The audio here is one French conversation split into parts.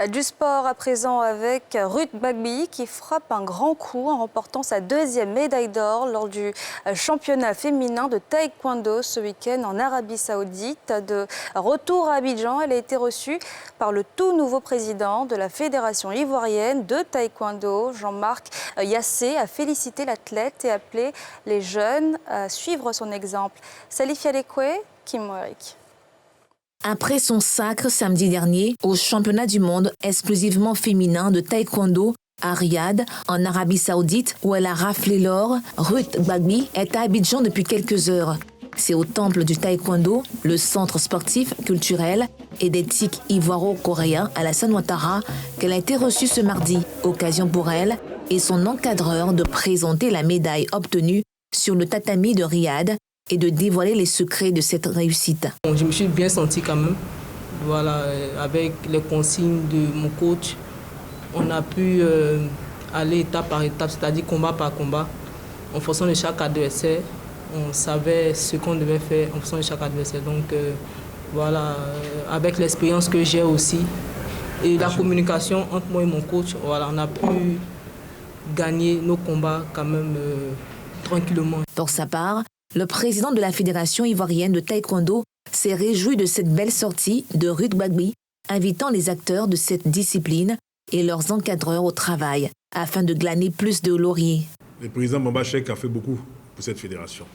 Du sport à présent avec Ruth Gbagbi qui frappe un grand coup en remportant sa deuxième médaille d'or lors du championnat féminin de taekwondo ce week-end en Arabie Saoudite. De retour à Abidjan, elle a été reçue par le tout nouveau président de la Fédération ivoirienne de taekwondo, Jean-Marc Yassé, a félicité l'athlète et appelé les jeunes à suivre son exemple. Salif Yadekwe, Kim Werik. Après son sacre samedi dernier au championnat du monde exclusivement féminin de taekwondo à Riyad, en Arabie Saoudite, où elle a raflé l'or, Ruth Gbagbi est à Abidjan depuis quelques heures. C'est au temple du taekwondo, le centre sportif, culturel et d'éthique ivoiro-coréen Alassane Ouattara, qu'elle a été reçue ce mardi, occasion pour elle et son encadreur de présenter la médaille obtenue sur le tatami de Riyad et de dévoiler les secrets de cette réussite. Je me suis bien senti quand même. Voilà, avec les consignes de mon coach, on a pu aller étape par étape, c'est-à-dire combat par combat. En fonction de chaque adversaire, on savait ce qu'on devait faire en fonction de chaque adversaire. Donc voilà, avec l'expérience que j'ai aussi et la communication entre moi et mon coach, voilà, on a pu gagner nos combats quand même tranquillement. Pour sa part, le président de la Fédération ivoirienne de taekwondo s'est réjoui de cette belle sortie de Ruth Gbagbi, invitant les acteurs de cette discipline et leurs encadreurs au travail, afin de glaner plus de lauriers. Le président Bamba Cheikh a fait beaucoup pour cette fédération.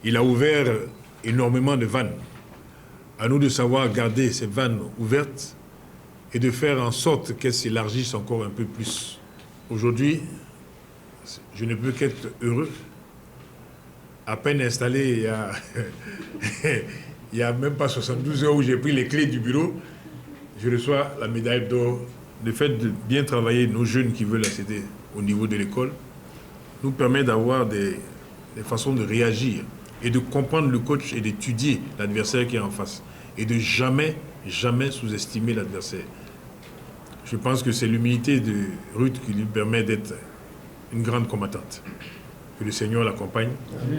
Il a ouvert énormément de vannes. À nous de savoir garder ces vannes ouvertes et de faire en sorte qu'elles s'élargissent encore un peu plus. Aujourd'hui, je ne peux qu'être heureux. À peine installé, il y a même pas 72 heures où j'ai pris les clés du bureau, je reçois la médaille d'or. Le fait de bien travailler nos jeunes qui veulent accéder au niveau de l'école nous permet d'avoir des façons de réagir et de comprendre le coach et d'étudier l'adversaire qui est en face et de jamais sous-estimer l'adversaire. Je pense que c'est l'humilité de Ruth qui lui permet d'être une grande combattante. Que le Seigneur l'accompagne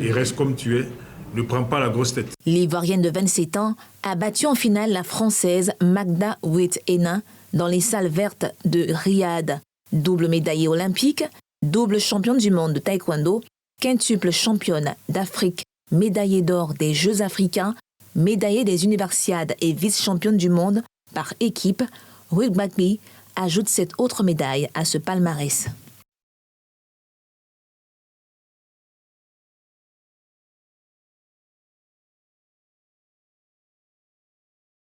et reste comme tu es, ne prends pas la grosse tête. L'Ivoirienne de 27 ans a battu en finale la Française Magda Witt-Hénin dans les salles vertes de Riyad. Double médaillée olympique, double championne du monde de taekwondo, quintuple championne d'Afrique, médaillée d'or des Jeux africains, médaillée des Universiades et vice-championne du monde par équipe, Ruth Gbagbi ajoute cette autre médaille à ce palmarès.